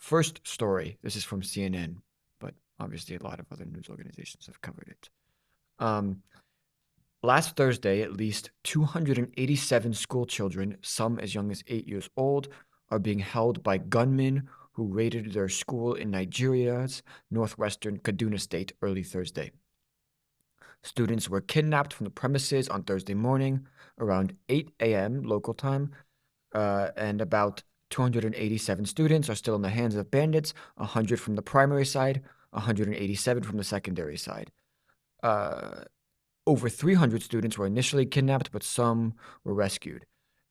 First story. This is from CNN, but obviously a lot of other news organizations have covered it. Um, Last Thursday, at least 287 school children, some as young as 8 years old, are being held by gunmen who raided their school in Nigeria's northwestern Kaduna state early Thursday. Students were kidnapped from the premises on Thursday morning around 8 a.m. local time, and about 287 students are still in the hands of bandits, 100 from the primary side, 187 from the secondary side. Over 300 students were initially kidnapped, but some were rescued.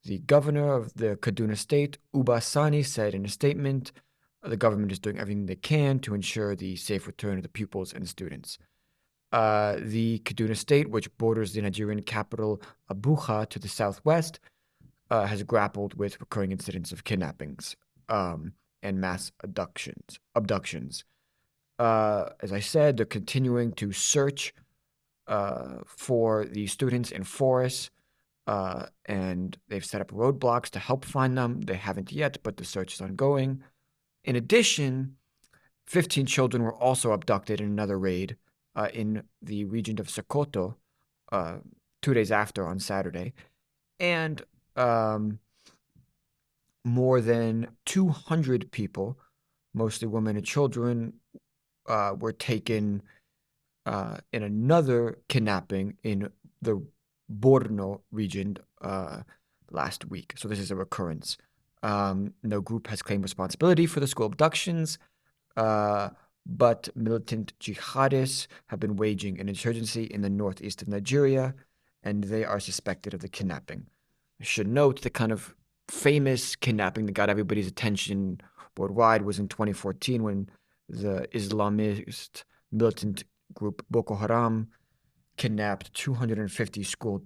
The governor of the Kaduna state, Uba Sani, said in a statement, the government is doing everything they can to ensure the safe return of the pupils and students. The Kaduna state, which borders the Nigerian capital Abuja to the southwest, has grappled with recurring incidents of kidnappings and mass abductions. As I said, they're continuing to search for the students in forests, and they've set up roadblocks to help find them. They haven't yet, but the search is ongoing. In addition, 15 children were also abducted in another raid in the region of Sokoto 2 days after on Saturday. And more than 200 people, mostly women and children, were taken in another kidnapping in the Borno region last week. So this is a recurrence. No group has claimed responsibility for the school abductions, but militant jihadists have been waging an insurgency in the northeast of Nigeria, and they are suspected of the kidnapping. I should note the kind of famous kidnapping that got everybody's attention worldwide was in 2014 when the Islamist militant group Boko Haram kidnapped 250 school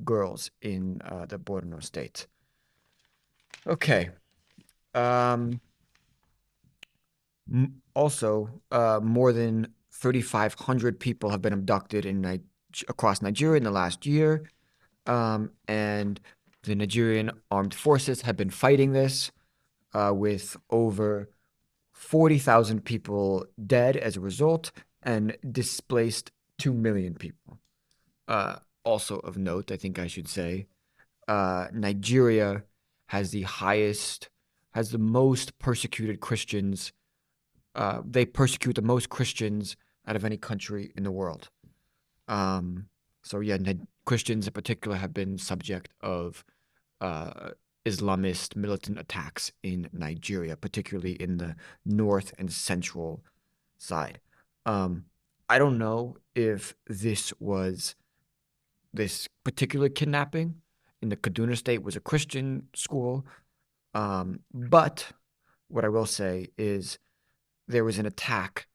girls in the Borno state. Okay. Also, more than 3,500 people have been abducted across Nigeria in the last year, and the Nigerian armed forces have been fighting this with over 40,000 people dead as a result and displaced 2 million people. Also of note, I think I should say, Nigeria has the most persecuted Christians. They persecute the most Christians out of any country in the world. So yeah, Christians in particular have been subject of Islamist militant attacks in Nigeria, particularly in the north and central side. I don't know if this particular kidnapping in the Kaduna state was a Christian school, but what I will say is there was an attack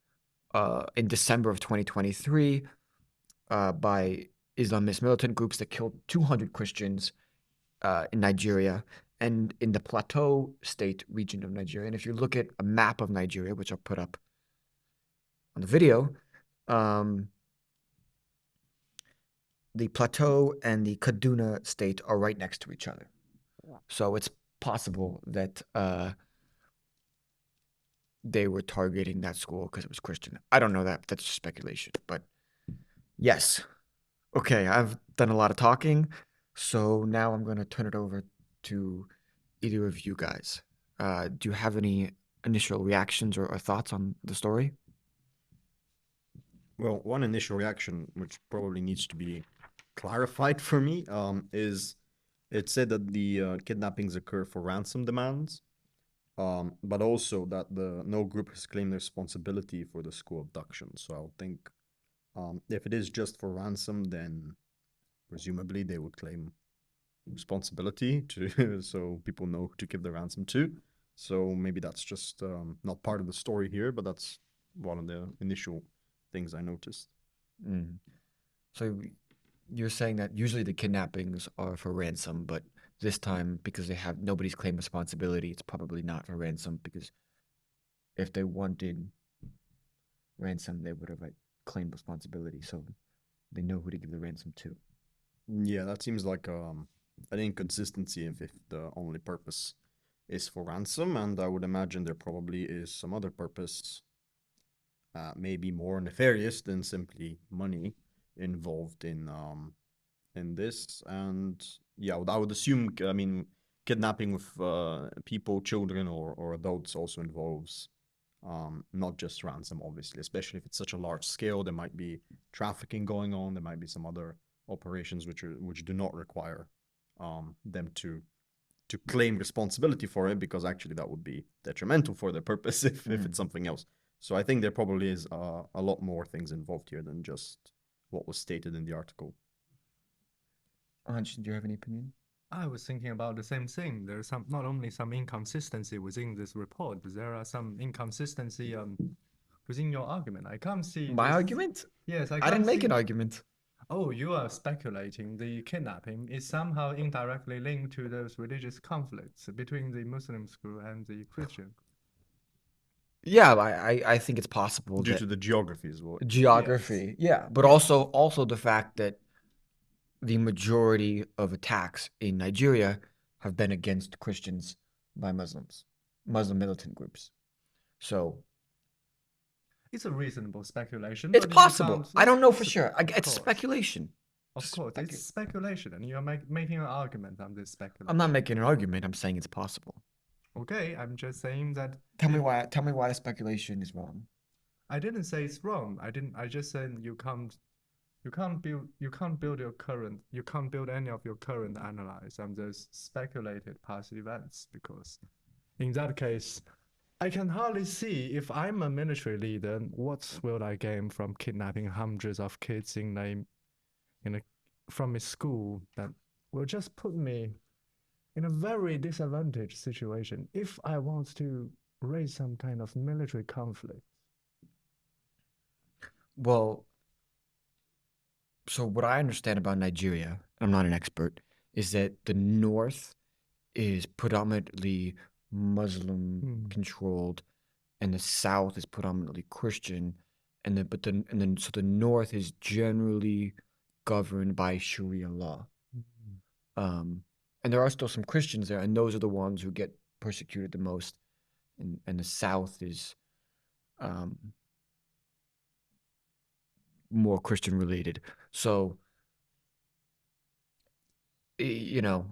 in December of 2023 by Islamist militant groups that killed 200 Christians in Nigeria and in the Plateau State region of Nigeria. And if you look at a map of Nigeria, which I'll put up on the video, the Plateau and the Kaduna State are right next to each other. So it's possible that they were targeting that school because it was Christian. I don't know that. That's just speculation. But yes. Okay, I've done a lot of talking. So now I'm going to turn it over to either of you guys. Do you have any initial reactions or thoughts on the story? Well, one initial reaction, which probably needs to be clarified for me, is it said that the kidnappings occur for ransom demands, but also that no group has claimed responsibility for the school abduction. So I would think if it is just for ransom, then presumably they would claim responsibility to so people know who to give the ransom to. So maybe that's just not part of the story here, but that's one of the initial things I noticed. So you're saying that usually the kidnappings are for ransom, but this time because nobody's claimed responsibility, it's probably not for ransom, because if they wanted ransom, they would have claimed responsibility, so they know who to give the ransom to. Yeah, that seems like an inconsistency if the only purpose is for ransom, and I would imagine there probably is some other purpose, maybe more nefarious than simply money involved in this. And yeah, I would assume, I mean, kidnapping with people, children, or adults also involves not just ransom, obviously, especially if it's such a large scale. There might be trafficking going on. There might be some other operations which do not require them to claim responsibility for it, because actually that would be detrimental for their purpose if it's something else. So I think there probably is a lot more things involved here than just what was stated in the article. Anj, do you have any opinion? I was thinking about the same thing. There's some not only some inconsistency within this report, but there are some inconsistency within your argument. I can't see My this. argument? Yes, I I can't didn't make see. an argument. Oh, you are speculating the kidnapping is somehow indirectly linked to those religious conflicts between the Muslim school and the Christian. Yeah, I think it's possible Due that to the geography as well. geography, yeah, but Yes. also the fact that the majority of attacks in Nigeria have been against Christians by Muslims, Muslim militant groups. So It's a reasonable speculation, it's but you possible. can't. I don't know for It's sure. It's course. speculation. Of course, it's speculation, and you're making an argument on this speculation. I'm not making an argument. I'm saying it's possible. Okay, I'm just saying that. Tell me why. Tell me why the speculation is wrong. I didn't say it's wrong. I didn't. I just said you can't build any of your current analysis on those speculated past events, because in that case, I can hardly see, if I'm a military leader, what will I gain from kidnapping hundreds of kids from a school that will just put me in a very disadvantaged situation if I want to raise some kind of military conflict. Well, so what I understand about Nigeria, I'm not an expert, is that the north is predominantly Muslim controlled, and the south is predominantly Christian, and then so the north is generally governed by Sharia law. And there are still some Christians there, and those are the ones who get persecuted the most, and the south is more Christian related. So, you know,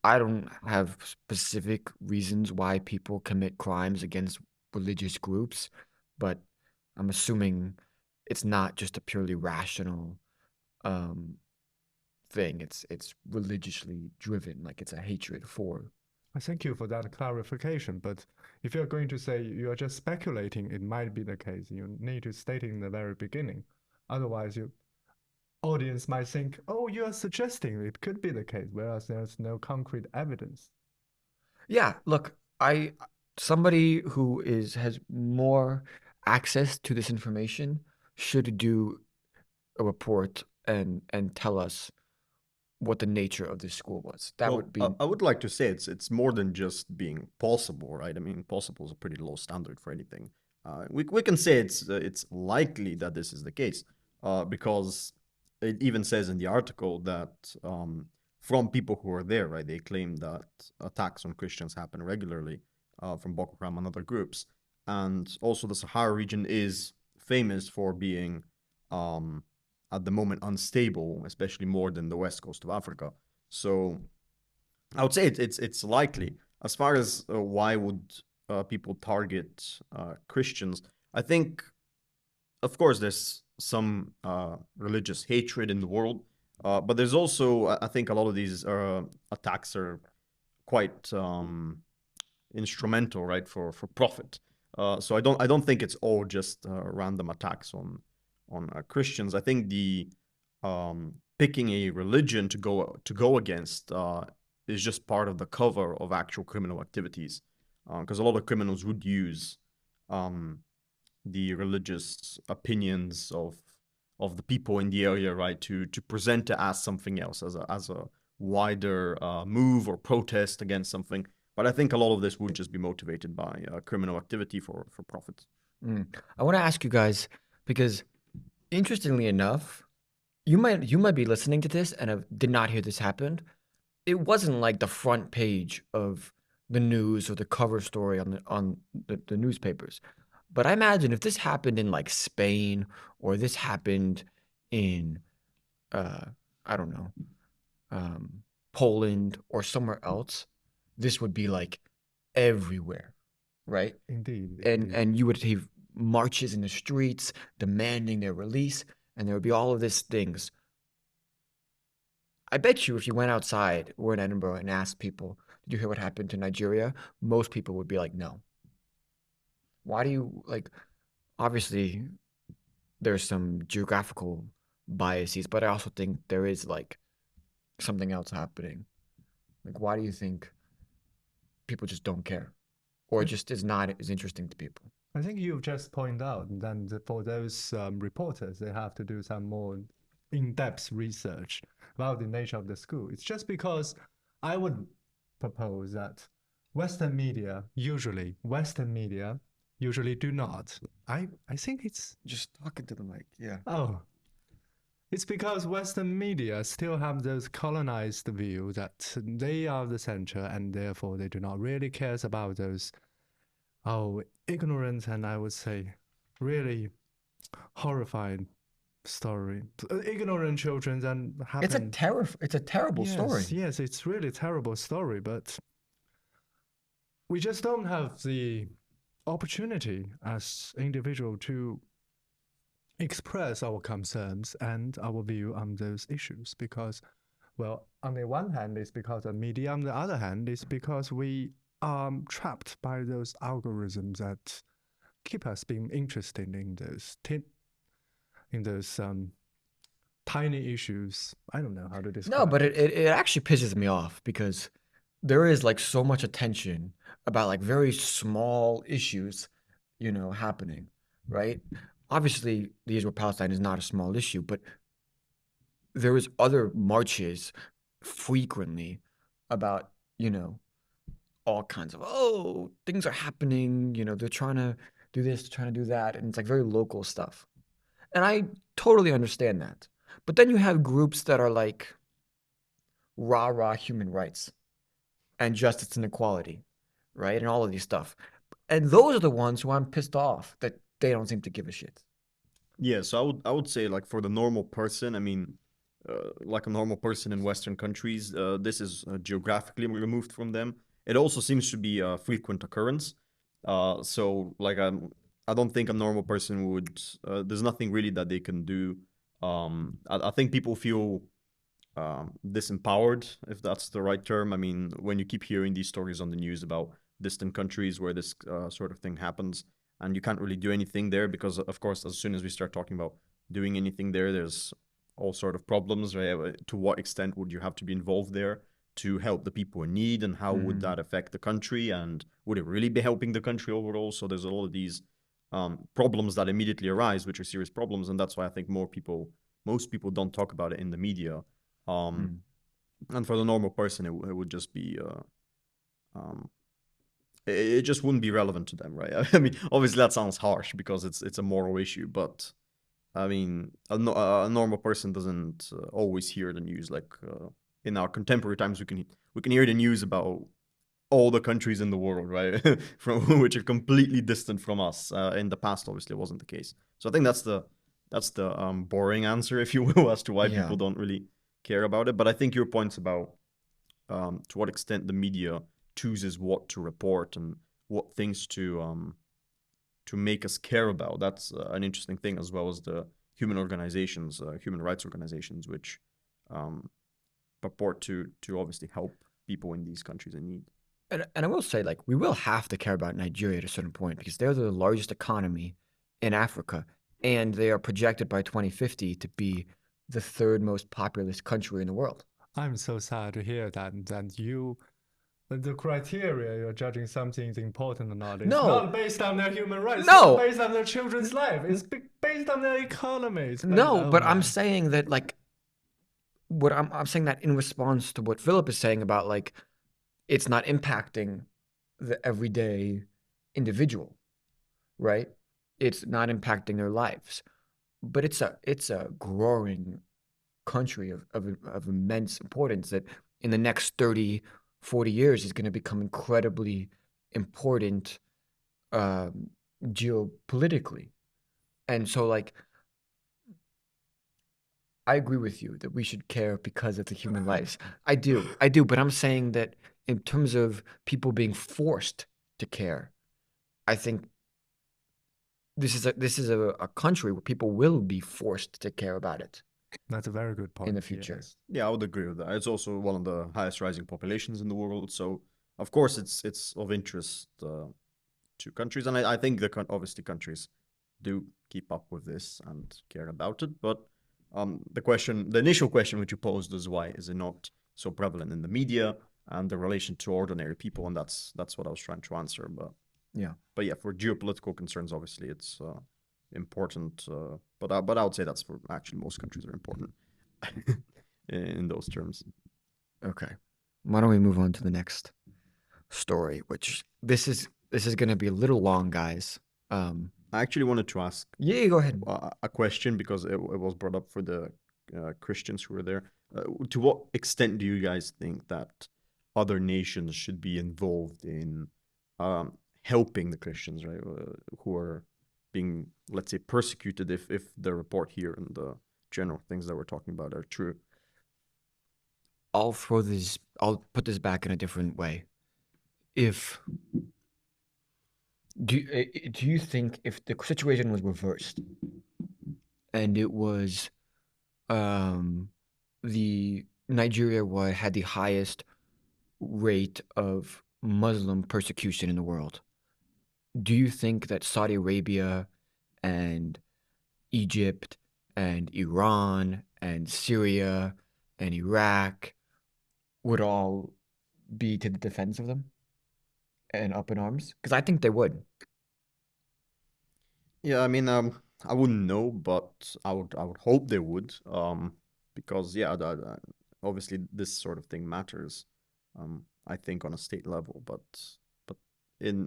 I don't have specific reasons why people commit crimes against religious groups, but I'm assuming it's not just a purely rational thing. It's religiously driven, like it's a hatred for. I thank you for that clarification, but if you're going to say you're just speculating it might be the case, you need to state it in the very beginning. Otherwise, your audience might think, oh, you're suggesting it could be the case, whereas there's no concrete evidence. Yeah, look, somebody who has more access to this information should do a report and tell us what the nature of this school was. That would be. I would like to say it's more than just being possible, right? I mean, possible is a pretty low standard for anything. We can say it's likely that this is the case, because it even says in the article that from people who are there, right, they claim that attacks on Christians happen regularly from Boko Haram and other groups, and also the Sahara region is famous for being at the moment unstable, especially more than the west coast of Africa. So I would say it's likely. As far as why would people target Christians, I think, of course, there's some religious hatred in the world, but there's also, I think, a lot of these attacks are quite instrumental, right, for profit. So I don't think it's all just random attacks on Christians. I think the picking a religion to go against is just part of the cover of actual criminal activities, because a lot of criminals would use the religious opinions of the people in the area, right, to present it as something else, as a wider move or protest against something. But I think a lot of this would just be motivated by criminal activity for profit. I want to ask you guys, because interestingly enough, you might be listening to this and did not hear this happen, it wasn't like the front page of the news or the cover story on the newspapers. But I imagine if this happened in like Spain or this happened in uh I don't know, Poland or somewhere else, this would be like everywhere, right? Indeed, And indeed. and you would have marches in the streets demanding their release, and there would be all of these things. I bet you if you went outside or in Edinburgh and asked people, did you hear what happened to Nigeria? Most people would be like, no. Why do you like, obviously there's some geographical biases, but I also think there is like something else happening. Like, why do you think people just don't care? Or I, it just is not as interesting to people? I think you've just pointed out that for those reporters, they have to do some more in-depth research about the nature of the school. It's just because I would propose that Western media usually do not. I think it's, Just talking to the mic, yeah. oh, it's because Western media still have those colonized view that they are the center and therefore they do not really care about those, ignorant and I would say really horrifying story. Ignorant children and happen. It's a terrible Yes, story. yes, it's really a terrible story, but we just don't have the opportunity as individual to express our concerns and our view on those issues because, well, on the one hand, it's because of media. On the other hand, it's because we are trapped by those algorithms that keep us being interested in those tiny issues. I don't know how to No, describe but it. it actually pisses me off because there is like so much attention about like very small issues, happening, right? Obviously, the Israel-Palestine is not a small issue, but there is other marches frequently about, all kinds of, oh, things are happening, they're trying to do this, trying to do that, and it's like very local stuff. And I totally understand that. But then you have groups that are like rah rah human rights and justice and equality, right? And all of these stuff. And those are the ones who I'm pissed off that they don't seem to give a shit. Yeah, so I would say like for the normal person, I mean, like a normal person in Western countries, this is geographically removed from them. It also seems to be a frequent occurrence. So like I don't think a normal person would. There's nothing really that they can do. I think people feel disempowered, if that's the right term. I mean, when you keep hearing these stories on the news about distant countries where this sort of thing happens, and you can't really do anything there because, of course, as soon as we start talking about doing anything there, there's all sort of problems. Right? To what extent would you have to be involved there to help the people in need, and how would Mm. that affect the country, and would it really be helping the country overall? So there's a lot of these problems that immediately arise, which are serious problems, and that's why I think most people don't talk about it in the media. Um, Mm. and for the normal person, it would just be um, it just wouldn't be relevant to them, right? I mean, obviously that sounds harsh because it's a moral issue, but I mean, a normal person doesn't always hear the news. Like in our contemporary times, we can hear the news about all the countries in the world, right? From which are completely distant from us. In the past, obviously, it wasn't the case. So I think that's the boring answer, if you will, as to why Yeah. people don't really care about it. But I think your points about to what extent the media chooses what to report and what things to make us care about. That's an interesting thing, as well as the human rights organizations, which um, purport to obviously help people in these countries in need. And I will say, like, we will have to care about Nigeria at a certain point because they're the largest economy in Africa, and they are projected by 2050 to be the third most populous country in the world. I'm so sad to hear that the criteria you're judging something is important or not is No, not based on their human rights. It's not no, based on their children's life. It's n- based on their economy. It's based. no. Oh But I'm man. saying that, like, what I'm saying that in response to what Philip is saying about like it's not impacting the everyday individual, right? It's not impacting their lives, but it's a growing country of immense importance that in the next 30, 40 years is going to become incredibly important geopolitically. And so, like, I agree with you that we should care because of the human lives. I do, but I'm saying that in terms of people being forced to care, I think this is a country where people will be forced to care about it That's a very good point. in the future. Yes. Yeah, I would agree with that. It's also one of the highest rising populations in the world, so of course it's of interest to countries, and I think obviously countries do keep up with this and care about it. But the initial question which you posed is why is it not so prevalent in the media and the relation to ordinary people, and that's what I was trying to answer. But Yeah. for geopolitical concerns, obviously it's important. But I would say that's for actually most countries are important in those terms. Okay. Why don't we move on to the next story, which this is going to be a little long, guys. I actually wanted to ask Yeah, go ahead. a question because it was brought up for the Christians who were there. To what extent do you guys think that other nations should be involved in helping the Christians, right, who are being, let's say, persecuted if the report here and the general things that we're talking about are true? I'll put this back in a different way. Do you think if the situation was reversed and it was the Nigeria had the highest rate of Muslim persecution in the world, do you think that Saudi Arabia and Egypt and Iran and Syria and Iraq would all be to the defense of them and up in arms? Because I think they would. Yeah, I mean, I wouldn't know, but I would hope they would, because yeah, obviously this sort of thing matters. I think on a state level, but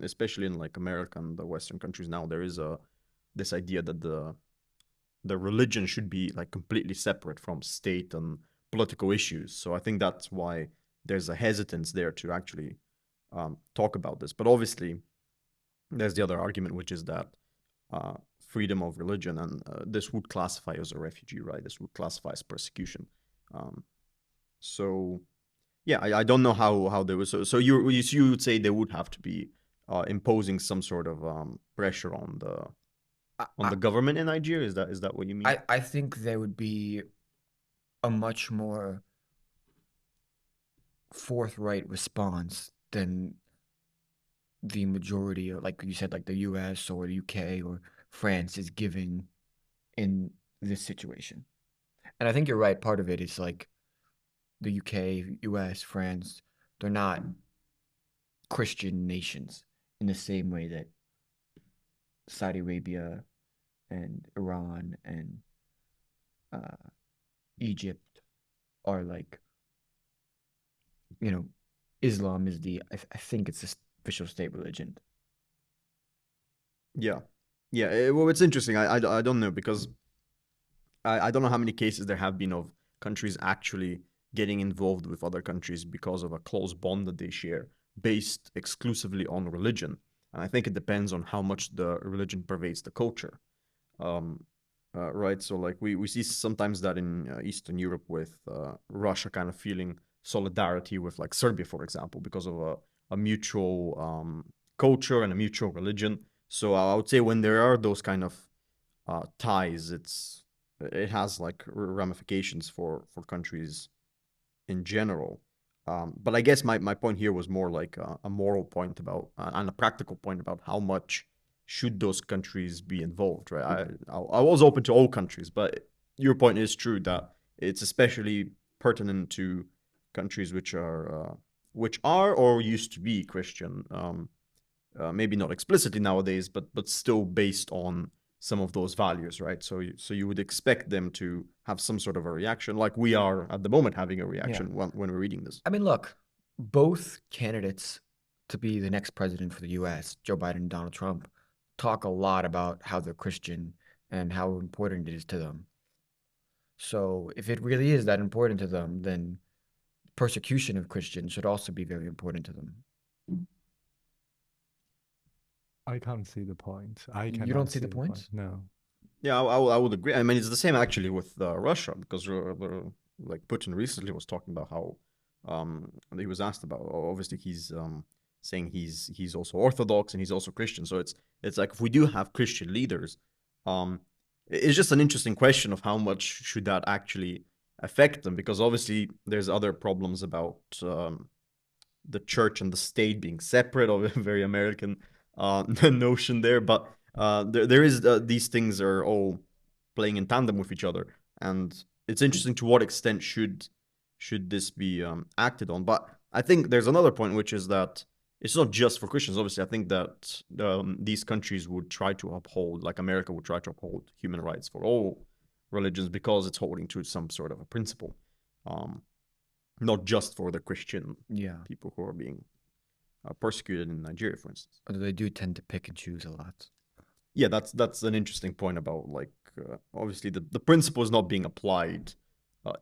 especially in like America and the Western countries now, there is this idea that the religion should be like completely separate from state and political issues. So I think that's why there's a hesitance there to actually talk about this. But obviously, there's the other argument, which is that freedom of religion, and this would classify as a refugee, right? This would classify as persecution. So yeah, I don't know how they would. So you would say they would have to be imposing some sort of pressure on the government in Nigeria. Is that what you mean? I think there would be a much more forthright response than the majority, or like you said, like the US or the UK or France is giving in this situation. And I think you're right. Part of it is like the UK, US, France, they're not Christian nations in the same way that Saudi Arabia and Iran and Egypt are, like, Islam is I think it's the official state religion. Yeah, well, it's interesting. I don't know because I don't know how many cases there have been of countries actually getting involved with other countries because of a close bond that they share based exclusively on religion. And I think it depends on how much the religion pervades the culture. Right, so like we see sometimes that in Eastern Europe with Russia kind of feeling solidarity with like Serbia, for example, because of a mutual culture and a mutual religion. So I would say when there are those kind of ties, it has like ramifications for countries in general. But I guess my point here was more like a moral point about and a practical point about how much should those countries be involved, right? I was open to all countries, but your point is true that it's especially pertinent to countries which are or used to be Christian. Maybe not explicitly nowadays, but still based on some of those values, right? So you would expect them to have some sort of a reaction, like we are at the moment having a reaction when we're reading this. I mean, look, both candidates to be the next president for the U.S., Joe Biden and Donald Trump, talk a lot about how they're Christian and how important it is to them. So if it really is that important to them, then persecution of Christians should also be very important to them. I can't see the point. I You cannot don't see the point? No. Yeah, I would agree. I mean, it's the same actually with Russia, because like Putin recently was talking about how he was asked about. Obviously, he's saying he's also Orthodox and he's also Christian. So it's like, if we do have Christian leaders, it's just an interesting question of how much should that actually affect them, because obviously there's other problems about the church and the state being separate, or a very American notion there. But there is these things are all playing in tandem with each other, and it's interesting to what extent should this be acted on. But I think there's another point, which is that it's not just for Christians. Obviously, I think that these countries would try to uphold, like America would try to uphold human rights for all religions, because it's holding to some sort of a principle, not just for the Christian people who are being persecuted in Nigeria, for instance. Although they do tend to pick and choose a lot. Yeah, that's an interesting point about, like, obviously the principle is not being applied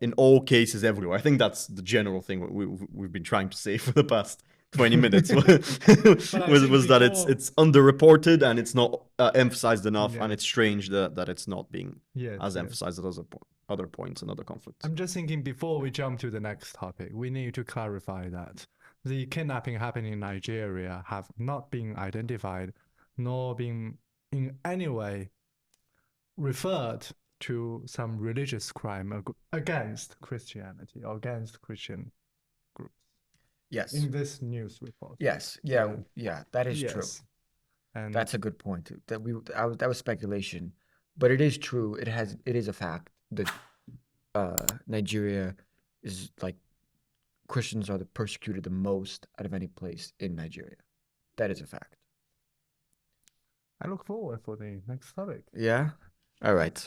in all cases everywhere. I think that's the general thing we've been trying to say for the past 20 minutes was that it's underreported and it's not emphasized enough, and it's strange that it's not being as emphasized as other points and other conflicts. I'm just thinking, before we jump to the next topic, we need to clarify that the kidnapping happening in Nigeria have not been identified nor been in any way referred to some religious crime against Christianity or against Christian groups. Yes. In this news report. Yes. Yeah. That is true. And that's a good point. That was speculation, but it is true. It is a fact that Nigeria is, like, Christians are persecuted the most out of any place in Nigeria. That is a fact. I look forward for the next topic. Yeah? All right.